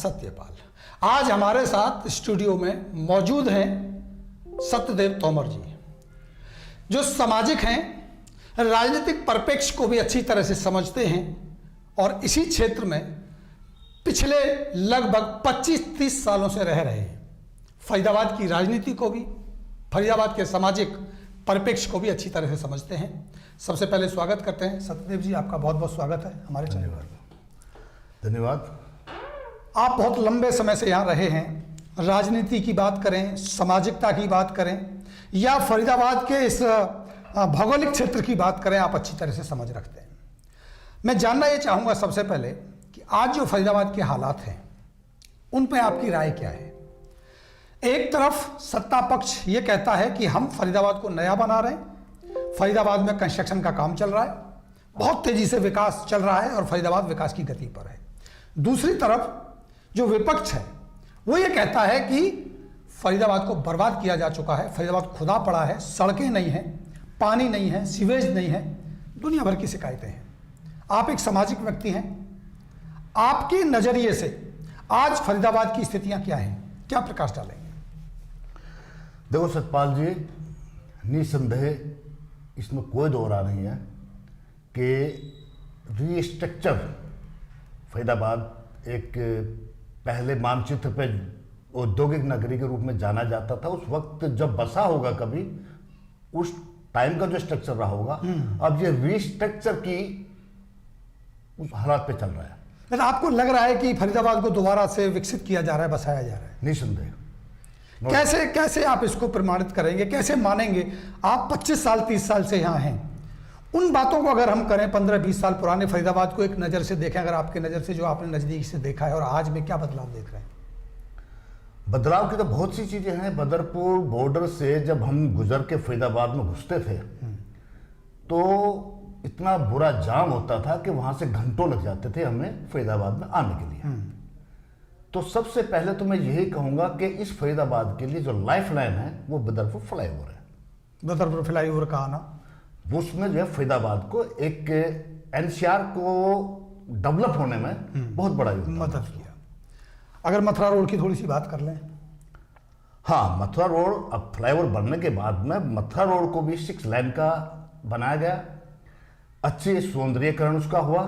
सत्यपाल आज हमारे साथ स्टूडियो में मौजूद हैं सत्यदेव तोमर जी, जो सामाजिक हैं, राजनीतिक परिप्रेक्ष्य को भी अच्छी तरह से समझते हैं और इसी क्षेत्र में पिछले लगभग 25-30 सालों से रह रहे हैं। फरीदाबाद की राजनीति को भी, फरीदाबाद के सामाजिक परिप्रेक्ष्य को भी अच्छी तरह से समझते हैं। सबसे पहले स्वागत करते हैं सत्यदेव जी, आपका बहुत बहुत स्वागत है हमारे चैनल पर। धन्यवाद। आप बहुत लंबे समय से यहाँ रहे हैं। राजनीति की बात करें, सामाजिकता की बात करें या फरीदाबाद के इस भौगोलिक क्षेत्र की बात करें, आप अच्छी तरह से समझ रखते हैं। मैं जानना ये चाहूँगा सबसे पहले कि आज जो फरीदाबाद के हालात हैं उन पर आपकी राय क्या है। एक तरफ सत्ता पक्ष ये कहता है कि हम फरीदाबाद को नया बना रहे हैं, फरीदाबाद में कंस्ट्रक्शन का काम चल रहा है, बहुत तेजी से विकास चल रहा है और फरीदाबाद विकास की गति पर है। दूसरी तरफ जो विपक्ष है वो ये कहता है कि फरीदाबाद को बर्बाद किया जा चुका है, फरीदाबाद खुदा पड़ा है, सड़कें नहीं हैं, पानी नहीं है, सीवेज नहीं है, दुनिया भर की शिकायतें हैं। आप एक सामाजिक व्यक्ति हैं, आपके नजरिए से आज फरीदाबाद की स्थितियां क्या हैं, क्या प्रकाश डालेंगे? देखो सतपाल जी, निसंदेह इसमें कोई दो राय नहीं है कि रीस्ट्रक्चर फरीदाबाद एक पहले मानचित्र पे औद्योगिक नगरी के रूप में जाना जाता था। उस वक्त जब बसा होगा कभी, उस टाइम का जो स्ट्रक्चर रहा होगा, अब ये रीस्ट्रक्चर की उस हालात पे चल रहा है। लेकिन आपको लग रहा है कि फरीदाबाद को दोबारा से विकसित किया जा रहा है, बसाया जा रहा है? निसंदेह। कैसे कैसे आप इसको प्रमाणित करेंगे, कैसे मानेंगे? आप 25 साल 30 साल से यहाँ हैं, उन बातों को अगर हम करें 15-20 साल पुराने फरीदाबाद को एक नज़र से देखें, अगर आपके नज़र से जो आपने नज़दीक से देखा है, और आज में क्या बदलाव देख रहे हैं? बदलाव की तो बहुत सी चीज़ें हैं। बदरपुर बॉर्डर से जब हम गुजर के फरीदाबाद में घुसते थे तो इतना बुरा जाम होता था कि वहाँ से घंटों लग जाते थे हमें फरीदाबाद में आने के लिए। तो सबसे पहले तो मैं यही कहूँगा कि इस फरीदाबाद के लिए जो लाइफ लाइन है वो बदरपुर फ्लाईओवर है। बदरपुर फ्लाईओवर का आना, उसमें जो है फरीदाबाद को एक एनसीआर को डेवलप होने में बहुत बड़ा मदद किया। अगर मथुरा रोड की थोड़ी सी बात कर लें। हाँ, मथुरा रोड अब फ्लाईओवर बनने के बाद में मथुरा रोड को भी 6 लेन का बनाया गया, अच्छे सौंदर्यीकरण उसका हुआ।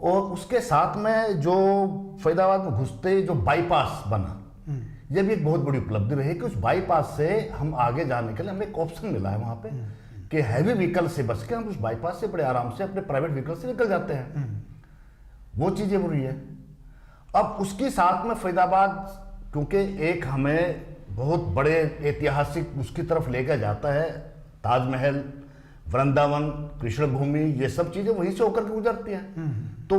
और उसके साथ में जो फरीदाबाद में घुसते जो बाईपास बना, यह भी एक बहुत बड़ी उपलब्धि रही कि उस बाईपास से हम आगे जाने के लिए हमें एक ऑप्शन मिला है वहाँ पे कि हैवी व्हीकल से बच के हम उस बाईपास से बड़े आराम से अपने प्राइवेट व्हीकल से निकल जाते हैं। वो चीज़ें बुरी है। अब उसके साथ में फरीदाबाद क्योंकि एक हमें बहुत बड़े ऐतिहासिक उसकी तरफ लेकर जाता है, ताजमहल, वृंदावन, कृष्ण भूमि, ये सब चीज़ें वहीं से होकर के गुजरती हैं। तो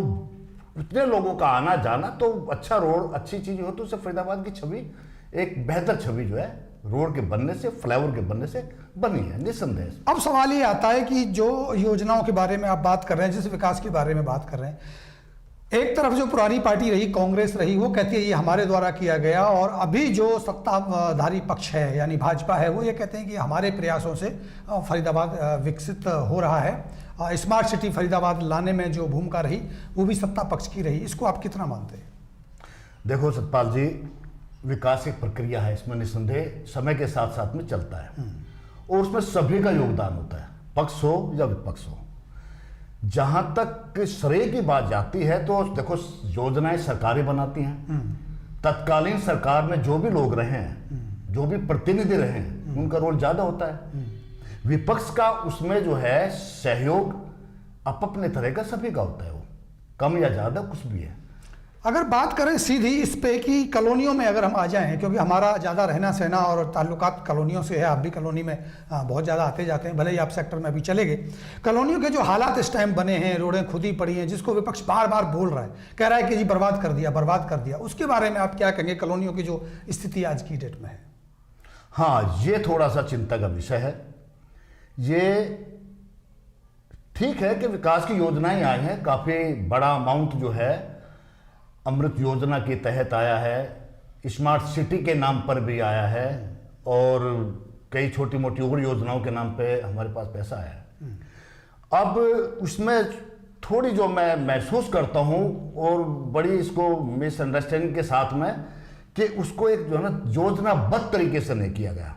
उतने लोगों का आना जाना, तो अच्छा रोड, अच्छी चीज़ हो तो उससे फरीदाबाद की छवि, एक बेहतर छवि जो है रोड के बनने से, फ्लाईओवर के बनने से बनी है, निस्संदेह। अब सवाल ये आता है कि जो योजनाओं के बारे में आप बात कर रहे हैं, जिस विकास के बारे में बात कर रहे हैं, एक तरफ जो पुरानी पार्टी रही, कांग्रेस रही, वो कहती है ये हमारे द्वारा किया गया, और अभी जो सत्ताधारी पक्ष है यानी भाजपा है, वो ये कहते हैं कि हमारे प्रयासों से फरीदाबाद विकसित हो रहा है। स्मार्ट सिटी फरीदाबाद लाने में जो भूमिका रही वो भी सत्ता पक्ष की रही। इसको आप कितना मानते हैं? देखो सतपाल जी, विकास एक प्रक्रिया है, इसमें निस्संदेह समय के साथ साथ में चलता है और उसमें सभी का योगदान होता है, पक्ष हो या विपक्ष हो। जहां तक श्रेय की बात जाती है तो देखो, योजनाएं सरकारें बनाती हैं, तत्कालीन सरकार में जो भी लोग रहे हैं, जो भी प्रतिनिधि रहे हैं, उनका रोल ज्यादा होता है। विपक्ष का उसमें जो है सहयोग अपने तरह का सभी का होता है, वो कम या ज्यादा कुछ भी है। अगर बात करें सीधी इस पे कि कॉलोनियों में अगर हम आ जाएं, क्योंकि हमारा ज़्यादा रहना सहना और ताल्लुकात कॉलोनियों से है, आप भी कॉलोनी में बहुत ज़्यादा आते जाते हैं, भले ही आप सेक्टर में अभी चले गए। कॉलोनियों के जो हालात इस टाइम बने हैं, रोडें खुदी पड़ी हैं, जिसको विपक्ष बार बार बोल रहा है, कह रहा है कि जी बर्बाद कर दिया, बर्बाद कर दिया, उसके बारे में आप क्या कहेंगे? कॉलोनियों की जो स्थिति आज की डेट में है। हाँ, ये थोड़ा सा चिंता का विषय है। ये ठीक है कि विकास की योजनाएं आई हैं, काफ़ी बड़ा अमाउंट जो है अमृत योजना के तहत आया है, स्मार्ट सिटी के नाम पर भी आया है, और कई छोटी मोटी और योजनाओं के नाम पे हमारे पास पैसा आया है। अब उसमें थोड़ी जो मैं महसूस करता हूँ और बड़ी इसको मिसअंडरस्टैंडिंग के साथ में कि उसको एक जो है ना योजनाबद्ध तरीके से नहीं किया गया।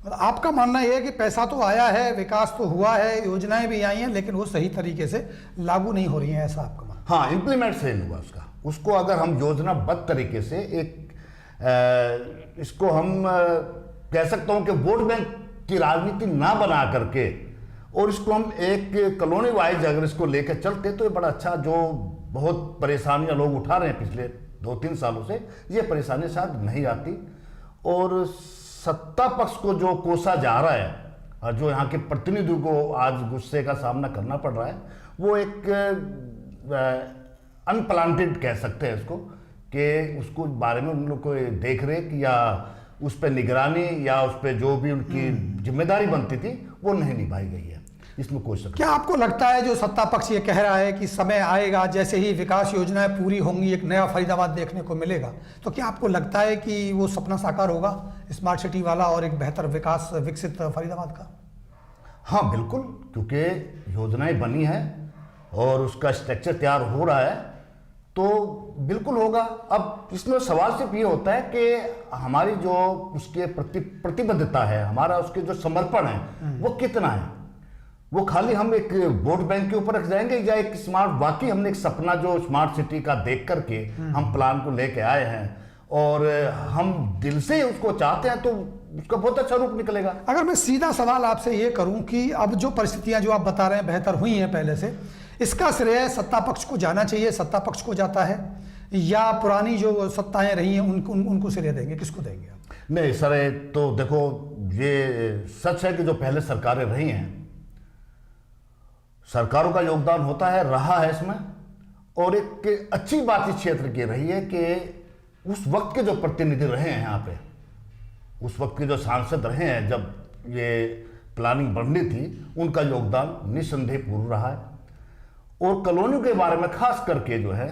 और आपका मानना यह है कि पैसा तो आया है, विकास तो हुआ है, योजनाएं भी आई हैं, लेकिन वो सही तरीके से लागू नहीं हो रही हैं, ऐसा आपका मानना? हाँ, इम्प्लीमेंट सही नहीं हुआ उसको अगर हम योजनाबद्ध तरीके से इसको हम कह सकता हूँ कि वोट बैंक की राजनीति ना बना करके और इसको हम एक कॉलोनी वाइज अगर इसको लेकर चलते तो ये बड़ा अच्छा, जो बहुत परेशानियां लोग उठा रहे हैं पिछले 2-3 सालों से, ये परेशानी शायद नहीं आती। और सत्ता पक्ष को जो कोसा जा रहा है और जो यहाँ के प्रतिनिधियों को आज गुस्से का सामना करना पड़ रहा है, वो एक अनप्लांटेड कह सकते हैं इसको, कि उसको बारे में उन लोग को देख रेख या उस पर निगरानी या उस पर जो भी उनकी जिम्मेदारी बनती थी वो नहीं निभाई गई है, इसमें कोई शक। क्या आपको लगता है जो सत्ता पक्ष ये कह रहा है कि समय आएगा जैसे ही विकास योजनाएं पूरी होंगी एक नया फरीदाबाद देखने को मिलेगा, तो क्या आपको लगता है कि वो सपना साकार होगा स्मार्ट सिटी वाला और एक बेहतर विकास विकसित फरीदाबाद का? हाँ बिल्कुल, क्योंकि योजनाएं बनी है और उसका स्ट्रक्चर तैयार हो रहा है तो बिल्कुल होगा। अब इसमें सवाल सिर्फ ये होता है कि हमारी जो उसके प्रतिबद्धता है, हमारा उसके जो समर्पण है वो कितना है। वो खाली हम एक वोट बैंक के ऊपर रख जाएंगे या एक स्मार्ट, वाकई हमने एक सपना जो स्मार्ट सिटी का देख करके हम प्लान को लेके आए हैं और हम दिल से उसको चाहते हैं तो उसका बहुत अच्छा रूप निकलेगा। अगर मैं सीधा सवाल आपसे ये करूं कि अब जो परिस्थितियां जो आप बता रहे हैं बेहतर हुई हैं पहले से, इसका श्रेय सत्ता पक्ष को जाना चाहिए, सत्ता पक्ष को जाता है, या पुरानी जो सत्ताएं रही हैं उनको श्रेय देंगे, किसको देंगे आप? नहीं सर, तो देखो ये सच है कि जो पहले सरकारें रही हैं, सरकारों का योगदान होता है, रहा है इसमें। और एक अच्छी बात इस क्षेत्र की रही है कि उस वक्त के जो प्रतिनिधि रहे हैं यहाँ पे, उस वक्त के जो सांसद रहे हैं जब ये प्लानिंग बननी थी, उनका योगदान निस्संदेह पूर्ण रहा है। और कॉलोनियों के बारे में खास करके जो है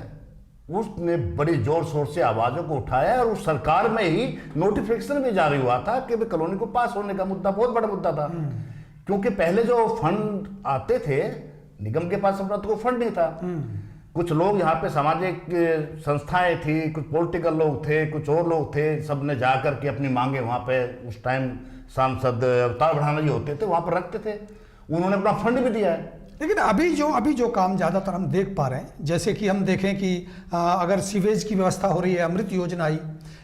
उसने बड़ी जोर शोर से आवाज़ों को उठाया और उस सरकार में ही नोटिफिकेशन भी जारी हुआ था कि कॉलोनी को पास होने का मुद्दा बहुत बड़ा मुद्दा था। क्योंकि पहले जो फंड आते थे निगम के पास अपना तो फंड नहीं था। कुछ लोग यहाँ पे सामाजिक संस्थाएं थी, कुछ पॉलिटिकल लोग थे, कुछ और लोग थे, सब ने जा करके अपनी मांगे वहाँ पे उस टाइम सांसद अवतार बढ़ाना जी होते थे वहाँ पर रखते थे, उन्होंने अपना फंड भी दिया है। लेकिन अभी जो काम ज़्यादातर हम देख पा रहे हैं, जैसे कि हम देखें कि अगर सीवेज की व्यवस्था हो रही है, अमृत योजना आई,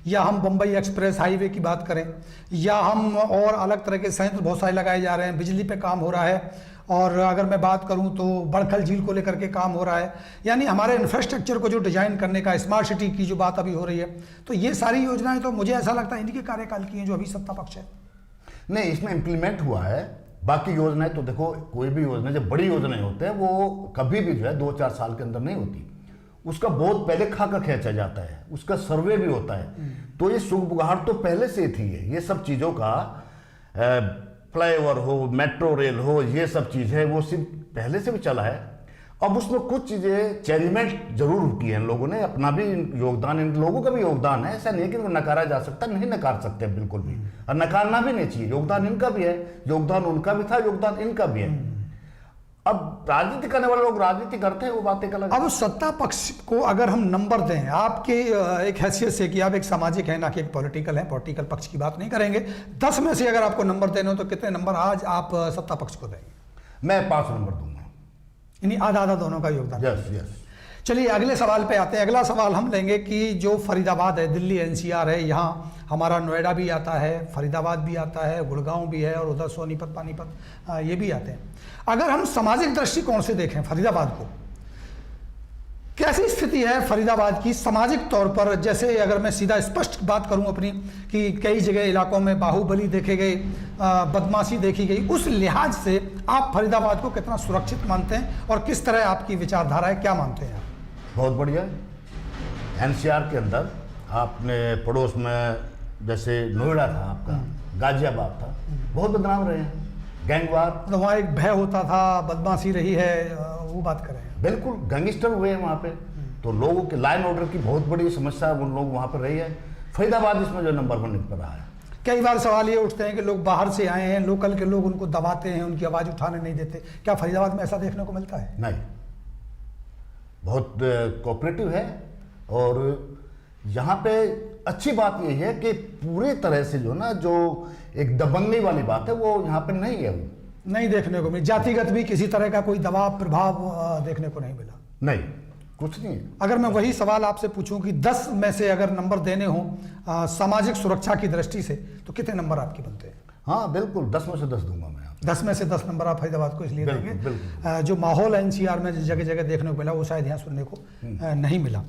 या हम बम्बई एक्सप्रेस हाईवे की बात करें, या हम और अलग तरह के संयंत्र बहुत सारे लगाए जा रहे हैं, बिजली पे काम हो रहा है, और अगर मैं बात करूं तो बड़खल झील को लेकर के काम हो रहा है, यानी हमारे इंफ्रास्ट्रक्चर को जो डिजाइन करने का, स्मार्ट सिटी की जो बात अभी हो रही है, तो ये सारी योजनाएं तो मुझे ऐसा लगता है इनके कार्यकाल की हैं जो अभी सत्ता पक्ष है। नहीं, इसमें इम्प्लीमेंट हुआ है। बाकी योजनाएं तो देखो, कोई भी योजना जब बड़ी योजनाएं होते हैं वो कभी भी जो है 2-4 साल के अंदर नहीं होती, उसका बहुत पहले खाका खींचा जाता है, उसका सर्वे भी होता है। तो ये सुगबुगाहट तो पहले से थी, ये सब चीज़ों का फ्लाईओवर हो, मेट्रो रेल हो, ये सब चीज़ें वो सिर्फ पहले से भी चला है। अब उसमें कुछ चीज़ें चेंजमेंट जरूर की है, इन लोगों ने अपना भी योगदान, इन लोगों का भी योगदान है, ऐसा नहीं कि नकारा जा सकता, नहीं नकार सकते बिल्कुल भी, और नकारना भी नहीं चाहिए। योगदान इनका भी है, योगदान उनका भी था, योगदान इनका भी है। अब राजनीति करने वाले लोग राजनीति करते हैं, वो बातें अलग। अब सत्ता पक्ष को अगर हम नंबर दें आपके एक हैसियत से कि आप एक सामाजिक है ना कि एक पॉलिटिकल है, पॉलिटिकल पक्ष की बात नहीं करेंगे, 10 में से अगर आपको नंबर देना हो तो कितने नंबर आज आप सत्ता पक्ष को देंगे? मैं 5 नंबर दूंगा, यानी आधा दोनों का योगदान। यस। चलिए अगले सवाल पे आते हैं। अगला सवाल हम लेंगे कि जो फरीदाबाद है, दिल्ली एनसीआर है, यहाँ हमारा नोएडा भी आता है, फरीदाबाद भी आता है, गुड़गांव भी है, और उधर सोनीपत, पानीपत ये भी आते हैं। अगर हम सामाजिक दृष्टिकोण से देखें फरीदाबाद को, कैसी स्थिति है फरीदाबाद की सामाजिक तौर पर? जैसे अगर मैं सीधा स्पष्ट बात करूं अपनी कि कई जगह इलाकों में बाहुबली देखे गए, बदमाशी देखी गई, उस लिहाज से आप फरीदाबाद को कितना सुरक्षित मानते हैं और किस तरह आपकी विचारधारा है, क्या मानते हैं आप? बहुत बढ़िया। एनसीआर के अंदर आपने पड़ोस में जैसे नोएडा था, आपका गाजियाबाद था, बहुत बदनाम रहे हैं, गैंगवार, तो वहाँ एक भय होता था, बदमाशी रही है, वो बात करें। बिल्कुल गैंगस्टर हुए हैं वहाँ पे, तो लोगों के लाइन ऑर्डर की बहुत बड़ी समस्या उन लोग वहाँ पर रही है। फरीदाबाद इसमें जो नंबर 1 पर रहा है। कई बार सवाल ये उठते हैं कि लोग बाहर से आए हैं, लोकल के लोग उनको दबाते हैं, उनकी आवाज़ उठाने नहीं देते, क्या फरीदाबाद में ऐसा देखने को मिलता है? नहीं, बहुत कोऑपरेटिव है। और यहाँ पे अच्छी बात यही है कि पूरी तरह से जो ना जो एक दबंगई वाली बात है वो यहाँ पे नहीं है, वो नहीं देखने को मिली। जातिगत भी किसी तरह का कोई दबाव प्रभाव देखने को नहीं मिला। नहीं, कुछ नहीं है। अगर मैं वही सवाल आपसे पूछूं कि 10 में से अगर नंबर देने हो सामाजिक सुरक्षा की दृष्टि से, तो कितने नंबर आपके बनते हैं? हाँ बिल्कुल, 10 में से 10 दूंगा मैं। 10 में से 10 नंबर आप फरीदाबाद को इसलिए बिल्कुल, देंगे बिल्कुल। जो माहौल एनसीआर में जगह जगह देखने को मिला वो शायद यहाँ सुनने को नहीं मिला।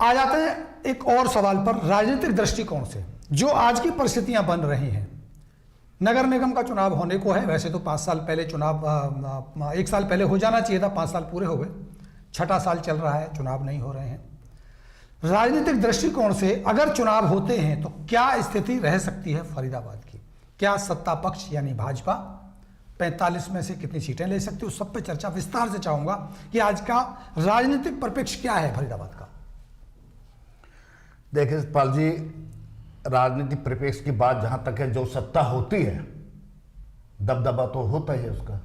आ जाते हैं एक और सवाल पर, राजनीतिक दृष्टिकोण से जो आज की परिस्थितियां बन रही हैं। नगर निगम का चुनाव होने को है, वैसे तो 5 साल पहले चुनाव 1 साल पहले हो जाना चाहिए था, 5 साल पूरे हो गए, 6ठा साल चल रहा है, चुनाव नहीं हो रहे हैं। राजनीतिक दृष्टिकोण से अगर चुनाव होते हैं तो क्या स्थिति रह सकती है फरीदाबाद की? क्या सत्ता पक्ष यानी भाजपा 45 में से कितनी सीटें ले सकती है? उस सब पे चर्चा विस्तार से चाहूंगा कि आज का राजनीतिक परिप्रेक्ष्य क्या है फरीदाबाद का। देखिए सतपाल जी, राजनीतिक परिप्रेक्ष्य की बात जहां तक है, जो सत्ता होती है दबदबा तो होता ही है उसका,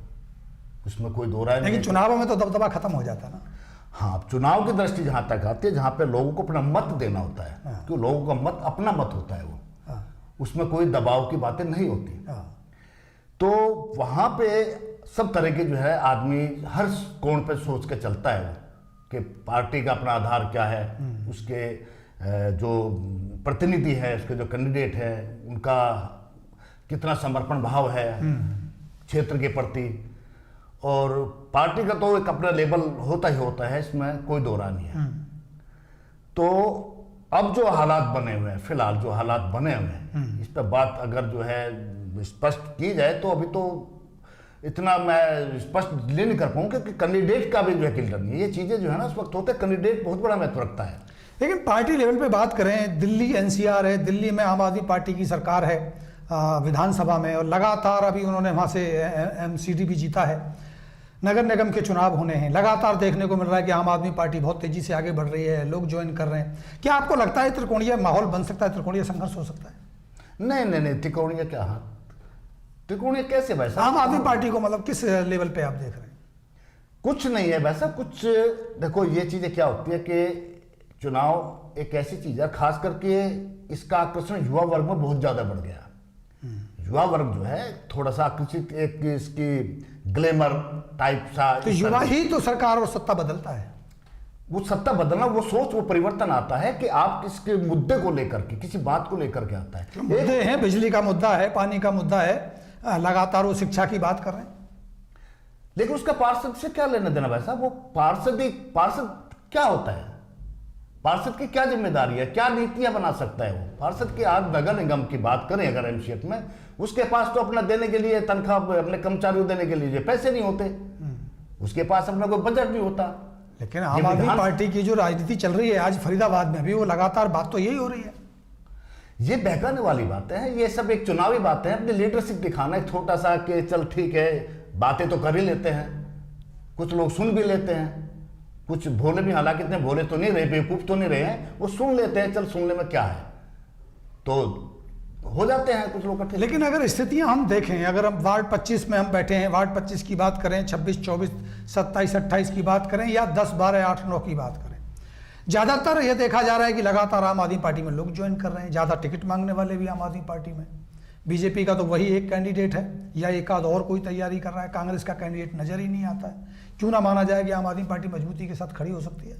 उसमें कोई दो राय नहीं। लेकिन चुनावों में तो दबदबा खत्म हो जाता है ना। हाँ, चुनाव की दृष्टि जहां तक आती है, जहां पे लोगों को अपना मत देना होता है, क्योंकि लोगों का मत अपना मत होता है, वो उसमें कोई दबाव की बातें नहीं होती। तो वहां पे सब तरह के जो है आदमी हर कोण पे सोच के चलता है वो, कि पार्टी का अपना आधार क्या है, उसके जो प्रतिनिधि है, उसके जो कैंडिडेट है, उनका कितना समर्पण भाव है क्षेत्र के प्रति, और पार्टी का तो एक अपना लेवल होता ही होता है, इसमें कोई दो राय नहीं है। तो अब जो हालात बने हुए हैं, फिलहाल जो हालात बने हुए हैं, इस पर बात अगर जो है स्पष्ट की जाए तो अभी तो इतना मैं स्पष्ट नहीं कर पाऊँ, क्योंकि कैंडिडेट का भी जो है क्लियर नहीं है। ये चीज़ें जो है ना उस वक्त होते हैं, कैंडिडेट बहुत बड़ा महत्व रखता है। लेकिन पार्टी लेवल पे बात करें, दिल्ली एनसीआर है, दिल्ली में आम आदमी पार्टी की सरकार है विधानसभा में, और लगातार अभी उन्होंने वहाँ से एमसीडी भी जीता है। नगर निगम के चुनाव होने हैं, लगातार देखने को मिल रहा है कि आम आदमी पार्टी बहुत तेजी से आगे बढ़ रही है, लोग ज्वाइन कर रहे हैं। क्या आपको लगता है त्रिकोणीय माहौल बन सकता है, त्रिकोणीय संघर्ष हो सकता है? नहीं, त्रिकोणीय क्या? हाँ, त्रिकोणीय कैसे वैसा? आम आदमी पार्टी को मतलब किस लेवल पे आप देख रहे हैं? कुछ नहीं है वैसा कुछ। देखो, ये चीजें क्या होती है कि चुनाव एक ऐसी चीज है, खास करके इसका आकर्षण युवा वर्ग में बहुत ज्यादा बढ़ गया। युवा वर्ग जो है थोड़ा सा आकर्षित, एक इसकी ग्लैमर टाइप सा। तो युवा ही तो सरकार और सत्ता बदलता है। वो सत्ता बदलना, वो सोच, वो परिवर्तन आता है कि आप किसके मुद्दे को लेकर के, किसी बात को लेकर के आता है। मुद्दे हैं, बिजली का मुद्दा है, पानी का मुद्दा है, लगातार वो शिक्षा की बात कर रहे हैं। लेकिन उसका पार्षद से क्या लेना देना वैसा? वो पार्षद क्या होता है? पार्षद की क्या जिम्मेदारी है, क्या नीतियां बना सकता है वो पार्षद की? आज नगर निगम की बात करें अगर एमसीएफ में, उसके पास तो अपना देने के लिए तनख्वाह, अपने कर्मचारियों देने के लिए पैसे नहीं होते, उसके पास अपना कोई बजट नहीं होता। लेकिन आम आदमी पार्टी की जो राजनीति चल रही है आज फरीदाबाद में भी, वो लगातार बात तो यही हो रही है। ये बहकाने वाली बातें हैं, ये सब एक चुनावी बातें हैं, अपनी लीडरशिप दिखाना है छोटा सा, कि चल ठीक है, बातें तो कर ही लेते हैं, कुछ लोग सुन भी लेते हैं, कुछ भोले भी, हालांकि इतने भोले तो नहीं रहे, बेवकूफ तो नहीं रहे हैं, वो सुन लेते हैं, चल सुनने में क्या है, तो हो जाते हैं कुछ लोग इकट्ठे। लेकिन अगर स्थितियां हम देखें, अगर हम वार्ड 25 में हम बैठे हैं, वार्ड 25 की बात करें, 26, 24, 27, 28 की बात करें, या 10, 12, 8, 9 की बात करें, ज़्यादातर यह देखा जा रहा है कि लगातार आम आदमी पार्टी में लोग ज्वाइन कर रहे हैं, ज़्यादा टिकट मांगने वाले भी आम आदमी पार्टी में। बीजेपी का तो वही एक कैंडिडेट है, या एक आध और कोई तैयारी कर रहा है, कांग्रेस का कैंडिडेट नजर ही नहीं आता है। क्यों ना माना जाए कि आम आदमी पार्टी मजबूती के साथ खड़ी हो सकती है?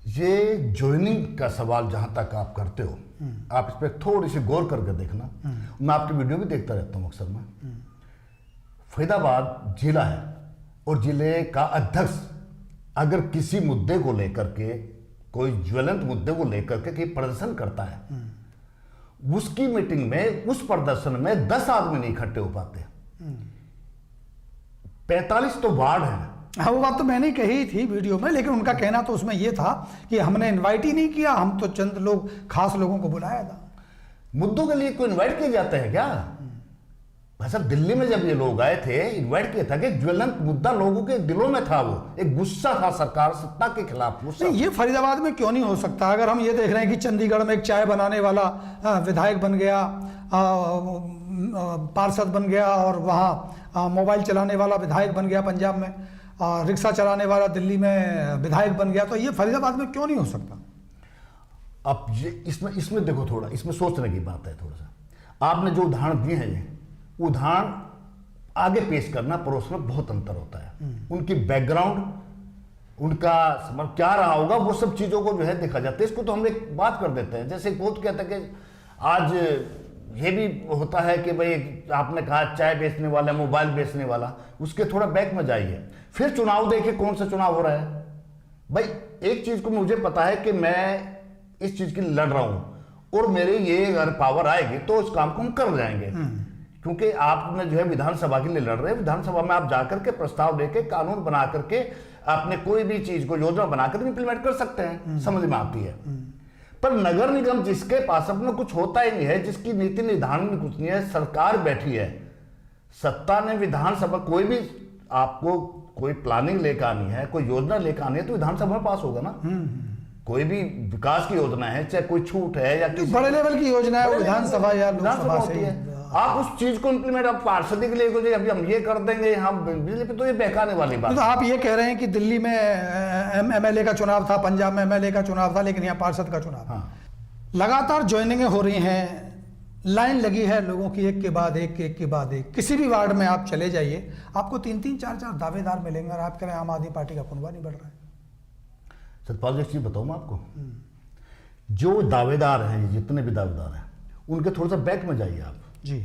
ये ज्वाइनिंग का सवाल जहां तक आप करते हो, आप इस पर थोड़ी सी गौर करके देखना। मैं आपकी वीडियो भी देखता रहता हूं अक्सर में। फरीदाबाद जिला है, और जिले का अध्यक्ष अगर किसी मुद्दे को लेकर के, कोई ज्वलंत मुद्दे को लेकर के प्रदर्शन करता है, उसकी मीटिंग में, उस प्रदर्शन में 10 आदमी नहीं इकट्ठे हो पाते। 45 तो वार्ड है। हाँ, वो बात तो मैंने कही थी वीडियो में, लेकिन उनका कहना तो उसमें ये था कि हमने इनवाइट ही नहीं किया, हम तो चंद लोग, खास लोगों को बुलाया था। मुद्दों के लिए कोई इनवाइट किए जाते हैं क्या? भाई साहब, दिल्ली में जब ये लोग आए थे, इनवाइट किया था कि ज्वलंत मुद्दा लोगों के दिलों में था, वो एक गुस्सा था सरकार, सत्ता के खिलाफ गुस्सा। ये फरीदाबाद में क्यों नहीं हो सकता? अगर हम ये देख रहे हैं कि चंडीगढ़ में एक चाय बनाने वाला विधायक बन गया, पार्षद बन गया, और वहाँ मोबाइल चलाने वाला विधायक बन गया पंजाब में, रिक्शा चलाने वाला दिल्ली में विधायक बन गया, तो ये फरीदाबाद में क्यों नहीं हो सकता? अब ये इसमें देखो, थोड़ा इसमें सोचने की बात है। थोड़ा सा आपने जो उदाहरण दिए हैं, ये उदाहरण आगे पेश करना परोसना बहुत अंतर होता है। उनकी बैकग्राउंड, उनका समझ क्या रहा होगा, वो सब चीजों को जो है देखा जाता है। इसको तो हम एक बात कर देते हैं, जैसे बहुत कहते हैं कि आज ये भी होता है कि भाई आपने कहा चाय बेचने वाला, मोबाइल बेचने वाला, उसके थोड़ा बैक में जाइए, फिर चुनाव देखिए कौन सा चुनाव हो रहा है। भाई एक चीज को मुझे पता है कि मैं इस चीज के लिए लड़ रहा हूं और मेरे ये अगर पावर आएगी तो इस काम को हम कर जाएंगे। क्योंकि आपने जो है विधानसभा के लिए लड़ रहे हैं, विधानसभा में आप जाकर के प्रस्ताव लेके कानून बना करके आपने कोई भी चीज को योजना बनाकर इंप्लीमेंट कर सकते हैं, समझ में आती है। पर नगर निगम जिसके पास अपना कुछ होता ही नहीं है, जिसकी नीति निर्धारण में कुछ नहीं है, सरकार बैठी है, सत्ता ने विधानसभा, कोई भी आपको कोई प्लानिंग लेकर आनी है, कोई योजना लेकर आनी है तो विधानसभा में पास होगा ना। कोई भी विकास की योजना है, चाहे कोई छूट है या जो बड़े लेवल की योजना है वो विधानसभा या लोकसभा से होती है। आप उस चीज को इंप्लीमेंट, आप पार्षद के लिए कोई अभी हम ये कर देंगे, हम बिजली पे, तो ये बहकाने वाली बात। तो आप ये कह रहे हैं कि दिल्ली में एमएलए का चुनाव था, पंजाब में एमएलए का चुनाव था, लेकिन यहाँ पार्षद का चुनाव। हाँ। लगातार ज्वाइनिंगें हो रही हैं, लाइन लगी है लोगों की, एक के बाद एक, एक के बाद एक। किसी भी वार्ड में आप चले जाइए, आपको 3-3, 4-4 दावेदार मिलेंगे और आप कह रहे हैं आम आदमी पार्टी का कुनबा नहीं बढ़ रहा है। सतपाल जी एक चीज बताऊं मैं आपको, जो दावेदार हैं, जितने भी दावेदार हैं, उनके थोड़ा सा बैक में जाइए आप जी।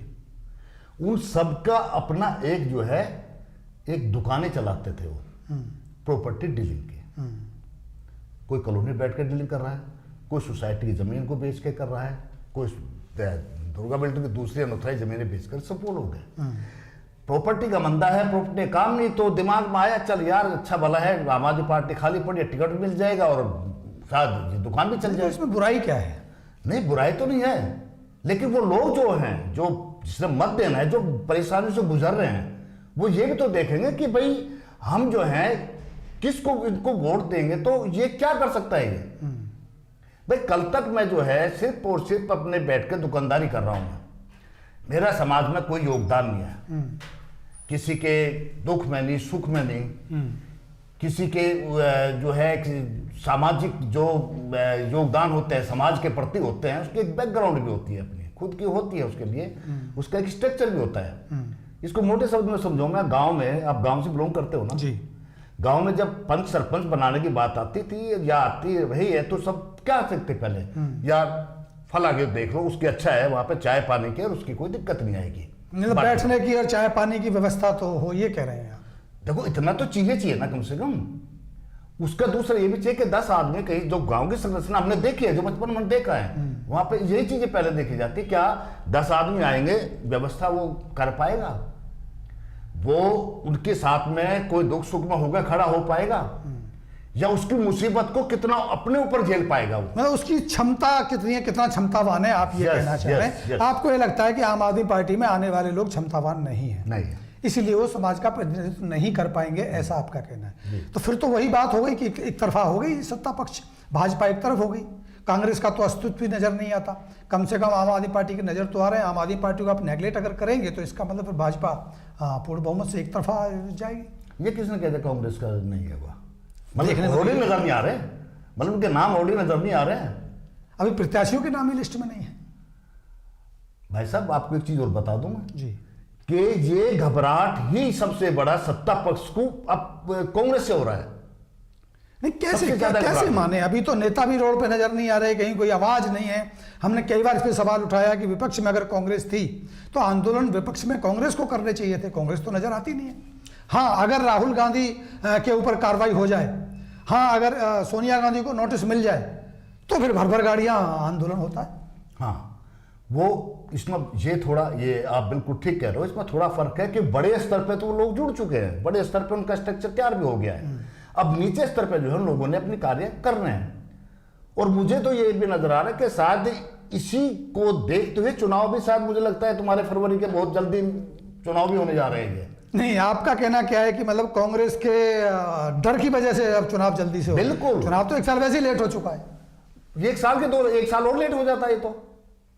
उन सबका अपना एक जो है एक दुकानें चलाते थे वो प्रॉपर्टी डीलिंग की। कोई कॉलोनी बैठ कर डीलिंग कर रहा है, कोई सोसाइटी की जमीन को बेच के कर रहा है, कोई दुर्गा बिल्डिंग की दूसरी अनोथराइज जमीनें बेचकर सब वो लोग हैं। प्रॉपर्टी का मंदा है, प्रॉपर्टी काम नहीं, तो दिमाग में आया चल यार अच्छा भला है, आम आदमी पार्टी खाली पड़ी है, टिकट मिल जाएगा और शायद ये दुकान भी चल जाएगी। इसमें बुराई क्या है? नहीं, बुराई तो नहीं है, लेकिन वो लोग जो हैं, जो जिसने मत देना है, जो परेशानी से गुजर रहे हैं, वो ये भी तो देखेंगे कि भाई हम जो है किसको इनको वोट देंगे तो ये क्या कर सकता है ये। भाई कल तक मैं जो है सिर्फ और सिर्फ अपने बैठ के दुकानदारी कर रहा हूं, मेरा समाज में कोई योगदान नहीं है, किसी के दुख में नहीं, सुख में नहीं, किसी के जो है सामाजिक जो योगदान होते हैं समाज के प्रति होते हैं, उसकी एक बैकग्राउंड भी होती है, अपनी खुद की होती है, उसके लिए उसका एक स्ट्रक्चर भी होता है। इसको मोटे शब्द में समझाऊंगा, गांव में, आप गांव से बिलोंग करते हो ना जी। गांव में जब पंच सरपंच बनाने की बात आती थी या आती रही है, तो सब क्या सकते पहले, यार फल आगे देख लो, उसकी अच्छा है, वहां पे चाय पानी की और उसकी कोई दिक्कत नहीं आएगी, मतलब बैठने की और चाय पानी की व्यवस्था तो हो, ये कह रहे हैं आप? देखो इतना तो चाहिए ना कम से कम। उसका दूसरा ये भी चाहिए कि 10 आदमी, कहीं जो गांव की संरचना हमने देखी है, जो बचपन में देखा है, वहां पे यही चीजें पहले देखी जाती, क्या 10 आदमी आएंगे, व्यवस्था वो कर पाएगा, वो उनके साथ में कोई दुख सुख में होगा खड़ा हो पाएगा, या उसकी मुसीबत को कितना अपने ऊपर झेल पाएगा वो, मतलब उसकी क्षमता कितनी है, कितना क्षमतावान है, आप ये कहना चाह रहे हैं। आपको ये लगता है कि आम आदमी पार्टी में आने वाले लोग क्षमतावान नहीं है, नहीं है, इसलिए वो समाज का प्रतिनिधित्व नहीं कर पाएंगे, ऐसा आपका कहना है। तो फिर तो वही बात हो गई कि एक तरफा हो गई सत्ता पक्ष, भाजपा एक तरफ हो गई, कांग्रेस का तो अस्तित्व भी नजर नहीं आता, कम से कम आम आदमी पार्टी के नजर तो आ रहे हैं। आम आदमी पार्टी को आप नेगलेक्ट अगर करेंगे तो इसका मतलब फिर भाजपा पूर्ण बहुमत से एक तरफा जाएगी। ये किसने कहता कांग्रेस का नहीं होगा, मतलब ऑर्डर नजर नहीं आ रहे, मतलब उनके नाम ऑर्डर नजर नहीं आ रहे हैं, अभी प्रत्याशियों के नाम ही लिस्ट में नहीं है। भाई साहब आपको एक चीज और बता दूं मैं जी, कि ये घबराहट ही सबसे बड़ा सत्ता पक्ष को अब कांग्रेस से हो रहा है। नहीं कैसे माने, अभी तो नेता भी रोड पे नजर नहीं आ रहे, कहीं कोई आवाज नहीं है। हमने कई बार इस पर सवाल उठाया कि विपक्ष में अगर कांग्रेस थी तो आंदोलन विपक्ष में कांग्रेस को करने चाहिए थे, कांग्रेस तो नजर आती नहीं है। हाँ, अगर राहुल गांधी के ऊपर कार्रवाई हो जाए, हाँ अगर सोनिया गांधी को नोटिस मिल जाए तो फिर भर भर गाड़ियां आंदोलन होता है। हाँ, वो इसमें ये थोड़ा, ये आप बिल्कुल ठीक कह रहे हो, इसमें थोड़ा फर्क है कि बड़े स्तर पे तो वो लोग जुड़ चुके हैं, बड़े स्तर पे उनका स्ट्रक्चर तैयार भी हो गया है, अब नीचे स्तर पे जो है लोगों ने अपनी कार्य कर रहे हैं। और मुझे तो ये भी नजर आ रहा है कि शायद इसी को देखते हुए चुनाव भी शायद मुझे लगता है तुम्हारे फरवरी के बहुत जल्दी चुनाव भी होने जा रहे हैं। नहीं, आपका कहना क्या है कि मतलब कांग्रेस के डर की वजह से अब चुनाव जल्दी से हो? बिल्कुल, चुनाव तो 1 साल वैसे ही लेट हो चुका है, ये 1 साल के 1 साल और लेट हो जाता है। तो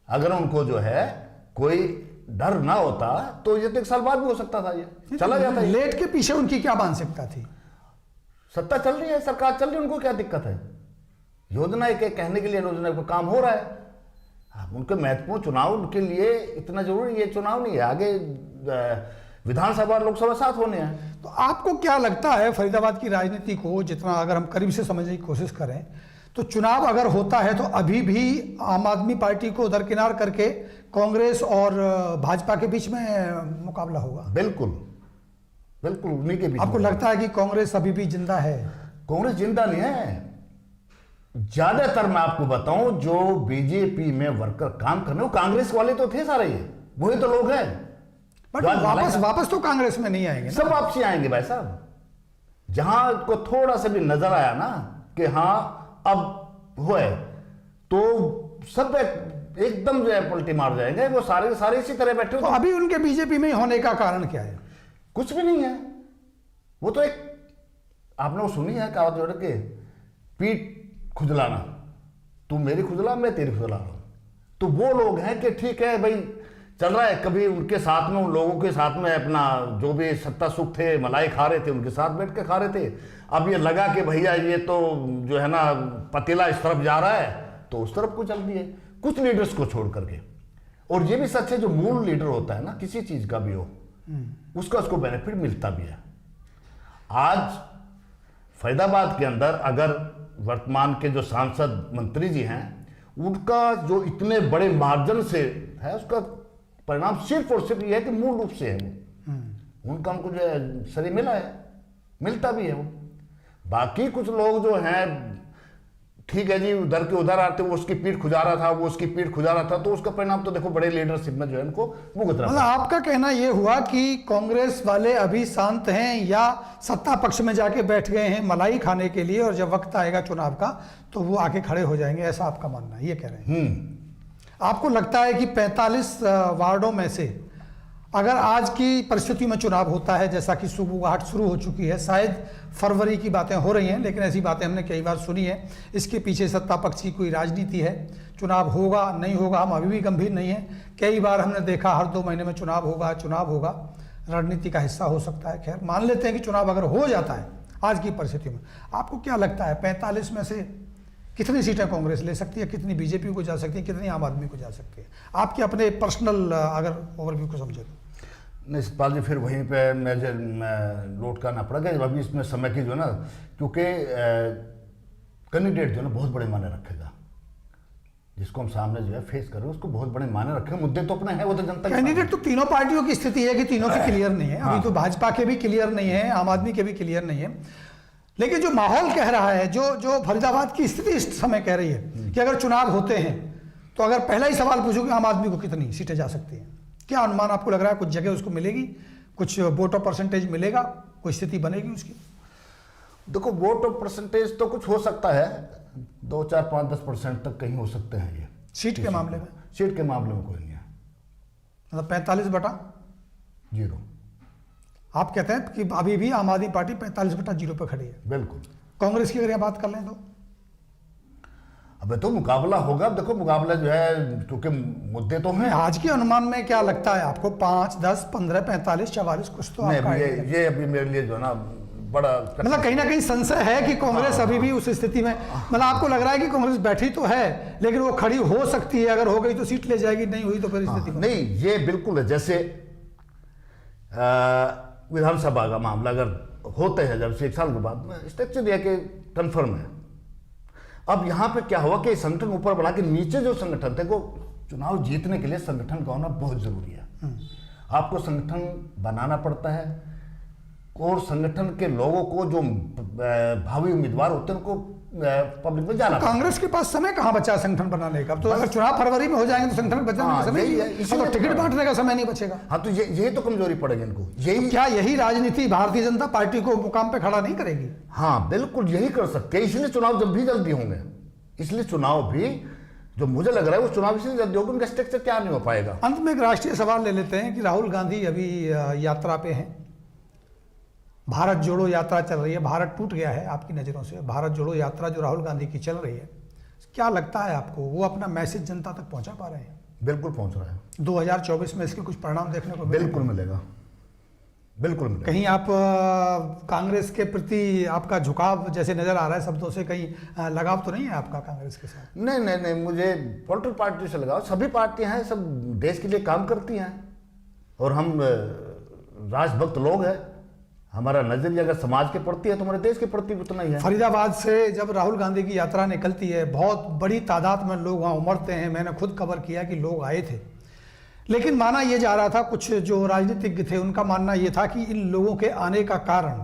अगर उनको जो है कोई डर ना होता तो ये तो 1 साल बाद भी हो सकता था, ये चला जाता है। लेट के पीछे उनकी क्या मानसिकता थी? सत्ता चल रही है, सरकार चल रही है, उनको क्या दिक्कत है? योजना के कहने के लिए योजना पर काम हो रहा है। अब उनके महत्वपूर्ण चुनाव उनके लिए इतना जरूरी ये चुनाव नहीं है, आगे विधानसभा और लोकसभा साथ होने हैं। तो आपको क्या लगता है फरीदाबाद की राजनीति को जितना अगर हम करीब से समझने की कोशिश करें तो चुनाव अगर होता है तो अभी भी आम आदमी पार्टी को दरकिनार करके कांग्रेस और भाजपा के बीच में मुकाबला होगा? बिल्कुल बिल्कुल, उन्हीं के बीच। आपको लगता है कि कांग्रेस अभी भी जिंदा है? कांग्रेस जिंदा नहीं है। ज्यादातर मैं आपको बताऊं जो बीजेपी में वर्कर काम कर रहे हो कांग्रेस वाले तो थे सारे, ये वही तो लोग हैं। बट वापस तो कांग्रेस में नहीं आएंगे ना? सब वापसी आएंगे भाई साहब। जहां को थोड़ा सा भी नजर आया ना कि हाँ अब हुए तो सब एकदम जो है पलटी मार जाएंगे। वो सारे सारे इसी तरह बैठे हो। तो अभी उनके बीजेपी में होने का कारण क्या है? कुछ भी नहीं है। वो तो एक आपने वो सुनी है कहावत जोड़ के, पीठ खुजलाना, तू मेरी खुजला मैं तेरी खुजला रहा हूं। तो वो लोग हैं कि ठीक है भाई चल रहा है, कभी उनके साथ में उन लोगों के साथ में अपना जो भी सत्ता सुख थे मलाई खा रहे थे, उनके साथ बैठ के खा रहे थे। अब ये लगा कि भैया ये तो जो है ना पतीला इस तरफ जा रहा है तो उस तरफ को चल दिए कुछ लीडर्स को छोड़ करके। और ये भी सच है जो मूल लीडर होता है ना किसी चीज का भी हो उसका उसको बेनिफिट मिलता भी है। आज फरीदाबाद के अंदर अगर वर्तमान के जो सांसद मंत्री जी हैं उनका जो इतने बड़े मार्जिन से है उसका परिणाम सिर्फ और सिर्फ ये है कि मूल रूप से है वो उनका उनको जो है सही मिला है, मिलता भी है वो। बाकी कुछ लोग जो हैं ठीक है जी उधर के उधर आते, वो उसकी पीठ खुजा रहा था, वो उसकी पीठ खुजा रहा था, तो उसका परिणाम तो देखो बड़े लीडरशिप में जो है उनको भुगतना। मतलब आपका कहना यह हुआ कि कांग्रेस वाले अभी शांत हैं या सत्ता पक्ष में जाके बैठ गए हैं मलाई खाने के लिए, और जब वक्त आएगा चुनाव का तो वो आके खड़े हो जाएंगे, ऐसा आपका मानना है? ये कह रहे हैं। आपको लगता है कि 45 वार्डों में से अगर आज की परिस्थिति में चुनाव होता है, जैसा कि सुगबुगाहट शुरू हो चुकी है, शायद फरवरी की बातें हो रही हैं लेकिन ऐसी बातें हमने कई बार सुनी है, इसके पीछे सत्ता पक्ष की कोई राजनीति है, चुनाव होगा नहीं होगा हम अभी भी गंभीर नहीं है। कई बार हमने देखा हर 2 महीने में चुनाव होगा, रणनीति का हिस्सा हो सकता है। खैर मान लेते हैं कि चुनाव अगर हो जाता है आज की परिस्थिति में, आपको क्या लगता है 45 में से कितनी सीटें कांग्रेस ले सकती है, कितनी बीजेपी को जा सकती है, कितनी आम आदमी को जा सकती है? आपके अपने पर्सनल अगर ओवरव्यू को समझे तो। नहीं सतपाल जी, फिर वहीं पे मुझे नोट करना पड़ेगा अभी इसमें समय की जो है ना, क्योंकि कैंडिडेट जो है ना बहुत बड़े मायने रखेगा, जिसको हम सामने जो है फेस कर रहे हैं उसको बहुत बड़े मायने रखे। मुद्दे तो अपने हैं, वो तो जनता। कैंडिडेट तो तीनों पार्टियों की स्थिति है कि तीनों की क्लियर नहीं है। अभी तो भाजपा के भी क्लियर नहीं है, आम आदमी के भी क्लियर नहीं है, लेकिन जो माहौल कह रहा है, जो फरीदाबाद की स्थिति इस समय कह रही है कि अगर चुनाव होते हैं तो अगर पहला ही सवाल पूछो कि आम आदमी को कितनी सीटें जा सकती हैं, क्या अनुमान आपको लग रहा है? कुछ जगह उसको मिलेगी, कुछ वोट ऑफ परसेंटेज मिलेगा, कोई स्थिति बनेगी उसकी? देखो वोट ऑफ परसेंटेज तो कुछ हो सकता है, 2, 4, 5, 10% तक कहीं हो सकते हैं। ये सीट के मामले में, सीट के मामले में कोई नहीं है। मतलब 45/0 आप कहते हैं कि अभी भी आम आदमी पार्टी 45/0 पर खड़ी है। बिल्कुल। कांग्रेस की अगर यह बात कर लें तो अबे तो मुकाबला होगा। देखो मुकाबला जो है क्योंकि मुद्दे तो हैं। आज के अनुमान में क्या लगता है आपको? 5, 10, 15, 45, 44 कुछ तो आपका ये अभी मेरे लिए जो है ना बड़ा मतलब कहीं ना कहीं संशय है कि कांग्रेस अभी भी उस स्थिति में, मतलब आपको लग रहा है कि कांग्रेस बैठी तो है लेकिन वो खड़ी हो सकती है, अगर हो गई तो सीट ले जाएगी, नहीं हुई तो फिर स्थिति नहीं। ये बिल्कुल है, जैसे विधानसभा का मामला अगर होते हैं जब से 1 साल के बाद में स्ट्रक्चर दिया कि कन्फर्म है। अब यहाँ पे क्या हुआ कि संगठन ऊपर बढ़ा के नीचे जो संगठन थे को चुनाव जीतने के लिए संगठन का होना बहुत जरूरी है। आपको संगठन बनाना पड़ता है और संगठन के लोगों को जो भावी उम्मीदवार होते हैं उनको पब्लिक में जाना। कांग्रेस के पास समय कहाँ बचा संगठन बनाने का? तो अगर चुनाव फरवरी में हो जाएंगे तो संगठन बचने का समय नहीं है, तो टिकट बांटने का समय नहीं बचेगा। हाँ तो यही तो कमजोरी पड़ेगी इनको। यही क्या यही राजनीति भारतीय जनता पार्टी को मुकाम पे खड़ा नहीं करेगी? हाँ बिल्कुल यही कर सकते हैं। इसलिए चुनाव जब भी जल्दी होंगे, इसलिए चुनाव भी जो मुझे लग रहा है वो चुनाव इसलिए जल्दी होगा, उनका स्ट्रक्चर क्या नहीं हो पाएगा। अंत में एक राष्ट्रीय सवाल ले लेते हैं कि राहुल गांधी अभी यात्रा पे हैं, भारत जोड़ो यात्रा चल रही है, भारत टूट गया है आपकी नज़रों से, भारत जोड़ो यात्रा जो राहुल गांधी की चल रही है, क्या लगता है आपको वो अपना मैसेज जनता तक पहुंचा पा रहे हैं? बिल्कुल पहुंच रहा है। 2024 में इसके कुछ परिणाम देखने को बिल्कुल मिलेगा। बिल्कुल मिलेगा। कहीं आप कांग्रेस के प्रति आपका झुकाव जैसे नजर आ रहा है शब्दों से, कहीं लगाव तो नहीं है आपका कांग्रेस के साथ? नहीं नहीं नहीं, मुझे पॉलिटिकल पार्टी से लगाओ, सभी पार्टियां हैं, सब देश के लिए काम करती हैं और हम राजभक्त लोग हैं। हमारा नजरिया अगर समाज के प्रति है तो हमारे देश के प्रति भी उतना ही है। फरीदाबाद से जब राहुल गांधी की यात्रा निकलती है, बहुत बड़ी तादाद में लोग वहाँ उमड़ते हैं, मैंने खुद कवर किया कि लोग आए थे, लेकिन माना यह जा रहा था, कुछ जो राजनीतिज्ञ थे उनका मानना यह था कि इन लोगों के आने का कारण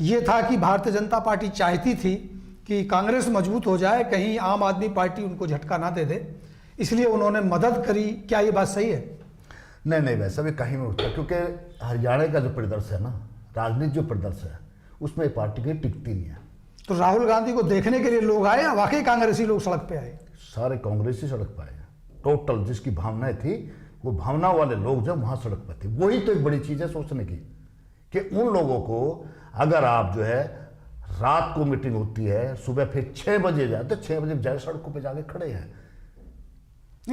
ये था कि भारतीय जनता पार्टी चाहती थी कि कांग्रेस मजबूत हो जाए, कहीं आम आदमी पार्टी उनको झटका ना दे दे, इसलिए उन्होंने मदद करी। क्या ये बात सही है? नहीं नहीं, वैसा भी कहीं में उठता, क्योंकि हरियाणा का जो परिदृश्य है ना, राजनीति जो परिदृश्य है, उसमें पार्टी की टिकती नहीं है। तो राहुल गांधी को देखने के लिए लोग आए या वाकई कांग्रेसी लोग सड़क पे आए? सारे कांग्रेसी सड़क पर आए, टोटल जिसकी भावनाएं थी वो भावना वाले लोग जब वहां सड़क पर थे, वही तो एक बड़ी चीज है सोचने की कि उन लोगों को अगर आप जो है रात को मीटिंग होती है, सुबह फिर 6 बजे जाए तो 6 बजे जाए सड़कों पे जाके खड़े हैं।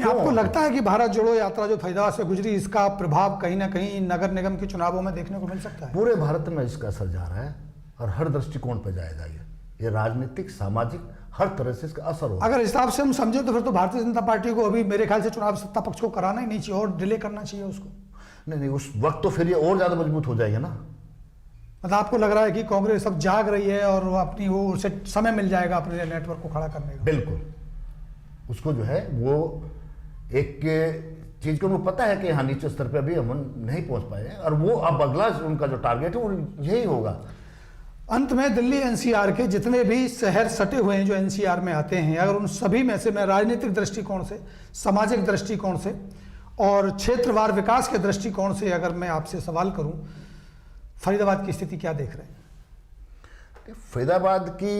आपको लगता है कि भारत जोड़ो यात्रा जो फरीदाबाद से गुजरी, इसका प्रभाव कहीं ना कहीं नगर निगम के चुनावों में देखने को मिल सकता है? पूरे भारत में इसका असर जा रहा है और हर दृष्टिकोण पर जाएगा। ये राजनीतिक, सामाजिक, हर तरह से इसका असर होगा। अगर इस हिसाब से हम समझे तो फिर तो भारतीय जनता पार्टी को अभी मेरे ख्याल से चुनाव सत्ता पक्ष को कराना ही नहीं चाहिए और डिले करना चाहिए उसको। नहीं, उस वक्त तो फिर ये और ज्यादा मजबूत हो जाएगा ना। मतलब आपको लग रहा है कि कांग्रेस अब जाग रही है और वो अपनी वो उसे समय मिल जाएगा अपने नेटवर्क को खड़ा करने का? बिल्कुल, उसको जो है वो एक चीज को उनको पता है कि यहाँ नीचे स्तर पे अभी हम नहीं पहुंच पाए हैं और वो अब अगला उनका जो टारगेट है वो यही होगा। अंत में दिल्ली एनसीआर के जितने भी शहर सटे हुए हैं जो एनसीआर में आते हैं, अगर उन सभी में से मैं राजनीतिक दृष्टिकोण से, सामाजिक दृष्टिकोण से और क्षेत्रवार विकास के दृष्टिकोण से अगर मैं आपसे सवाल करूं, फरीदाबाद की स्थिति क्या देख रहे हैं? फरीदाबाद की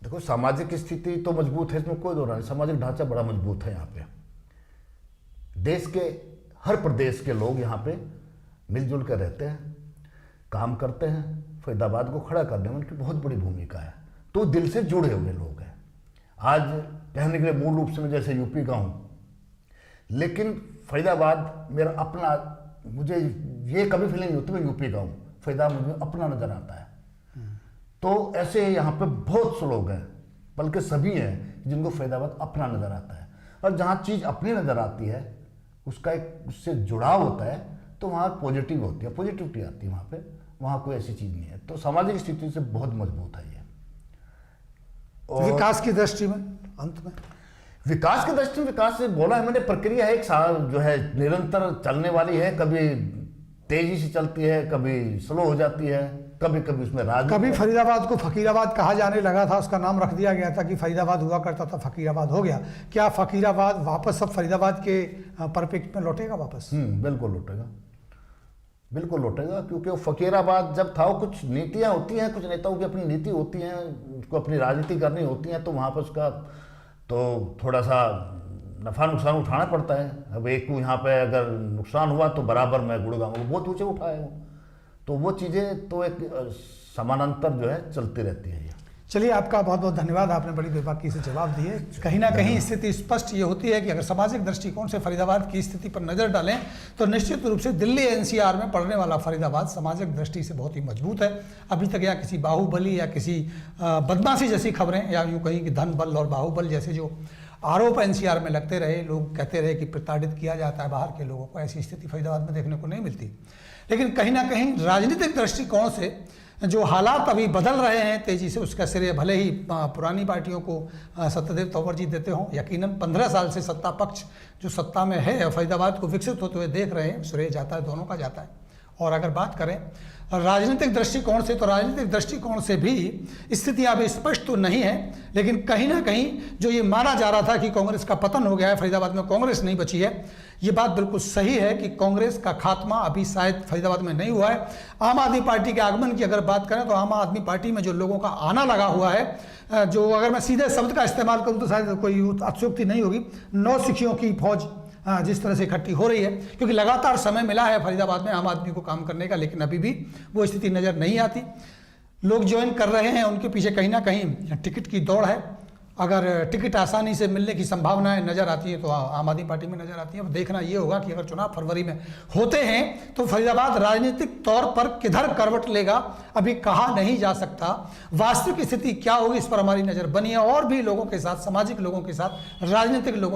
देखो सामाजिक स्थिति तो मजबूत है, इसमें कोई दो नहीं, सामाजिक ढांचा बड़ा मजबूत है। यहाँ पे देश के हर प्रदेश के लोग यहाँ पे मिलजुल कर रहते हैं, काम करते हैं। फरीदाबाद को खड़ा करने में उनकी बहुत बड़ी भूमिका है, तो दिल से जुड़े हुए लोग हैं। आज कहने के लिए मूल रूप से मैं जैसे यूपी का हूँ, लेकिन फरीदाबाद मेरा अपना, मुझे ये कभी फीलिंग नहीं होती मैं यूपी का हूँ, फरीदाबाद मुझे अपना नजर आता है। तो ऐसे यहाँ पे बहुत से लोग हैं, बल्कि सभी हैं जिनको फरीदाबाद अपना नजर आता है। और जहाँ चीज़ अपनी नजर आती है उसका एक उससे जुड़ाव होता है तो वहाँ पॉजिटिव होती है, पॉजिटिविटी आती है वहाँ पे, वहाँ कोई ऐसी चीज़ नहीं है। तो सामाजिक स्थिति से बहुत मजबूत है ये। और विकास की दृष्टि में अंत में विकास की दृष्टि में, विकास से बोला है मैंने, प्रक्रिया है एक जो है निरंतर चलने वाली है, कभी तेजी से चलती है, कभी स्लो हो जाती है, कभी कभी उसमें कभी फरीदाबाद को फकीराबाद कहा जाने लगा था, उसका नाम रख दिया गया था कि फरीदाबाद हुआ करता था फकीराबाद हो गया। क्या फकीराबाद वापस अब फरीदाबाद के परपेक्ट में लौटेगा वापस? बिल्कुल लौटेगा, बिल्कुल लौटेगा, क्योंकि वो फकीराबाद जब था, वो कुछ नीतियाँ होती हैं, कुछ नेताओं की अपनी नीति होती हैं, उसको अपनी राजनीति करनी होती है, तो वहाँ पर उसका तो थोड़ा सा नफा नुकसान उठाना पड़ता है। अब एक को यहाँ पे अगर नुकसान हुआ तो बराबर मैं गुड़गांव को बहुत ऊंचे उठाए हूँ, तो वो चीज़ें तो एक समानांतर जो है चलती रहती है। चलिए, आपका बहुत बहुत धन्यवाद, आपने बड़ी बेबाकी से जवाब दिए। कहीं ना कहीं स्थिति स्पष्ट ये होती है कि अगर सामाजिक दृष्टिकोण से फरीदाबाद की स्थिति पर नज़र डालें तो निश्चित रूप से दिल्ली एनसीआर में पड़ने वाला फरीदाबाद सामाजिक दृष्टि से बहुत ही मजबूत है। अभी तक या किसी बाहुबली या किसी बदमाशी जैसी खबरें या यूँ कहीं कि धन बल और बाहुबल जैसे जो आरोप एनसीआर में लगते रहे, लोग कहते रहे कि प्रताड़ित किया जाता है बाहर के लोगों को, ऐसी स्थिति फरीदाबाद में देखने को नहीं मिलती। लेकिन कहीं ना कहीं राजनीतिक दृष्टिकोण से जो हालात अभी बदल रहे हैं तेजी से, उसका श्रेय भले ही पुरानी पार्टियों को सत्यदेव तंवर जी देते हों, यकीनन 15 साल से सत्ता पक्ष जो सत्ता में है फरीदाबाद को विकसित होते हुए देख रहे हैं, श्रेय जाता है, दोनों का जाता है। और अगर बात करें राजनीतिक दृष्टिकोण से, तो राजनीतिक दृष्टिकोण से भी स्थितियां अभी स्पष्ट तो नहीं है, लेकिन कहीं ना कहीं जो ये माना जा रहा था कि कांग्रेस का पतन हो गया है, फरीदाबाद में कांग्रेस नहीं बची है, ये बात बिल्कुल सही है कि कांग्रेस का खात्मा अभी शायद फरीदाबाद में नहीं हुआ है। आम आदमी पार्टी के आगमन की अगर बात करें तो आम आदमी पार्टी में जो लोगों का आना लगा हुआ है, जो अगर मैं सीधे शब्द का इस्तेमाल करूं तो शायद कोई अत्युक्ति नहीं होगी, 9 सिखियों की फौज जिस तरह से इकट्ठी हो रही है, क्योंकि लगातार समय मिला है फरीदाबाद में आम आदमी को काम करने का, लेकिन अभी भी वो स्थिति नज़र नहीं आती। लोग ज्वाइन कर रहे हैं, उनके पीछे कहीं ना कहीं टिकट की दौड़ है अगर टिकट आसानी से मिलने की संभावनाएं नजर आती है तो आम आदमी पार्टी में नजर आती है। अब देखना ये होगा कि अगर चुनाव फरवरी में होते हैं तो फरीदाबाद राजनीतिक तौर पर किधर करवट लेगा, अभी कहा नहीं जा सकता। वास्तविक स्थिति क्या होगी इस पर हमारी नजर बनी है, और भी लोगों के साथ, सामाजिक लोगों के साथ, राजनीतिक लोगों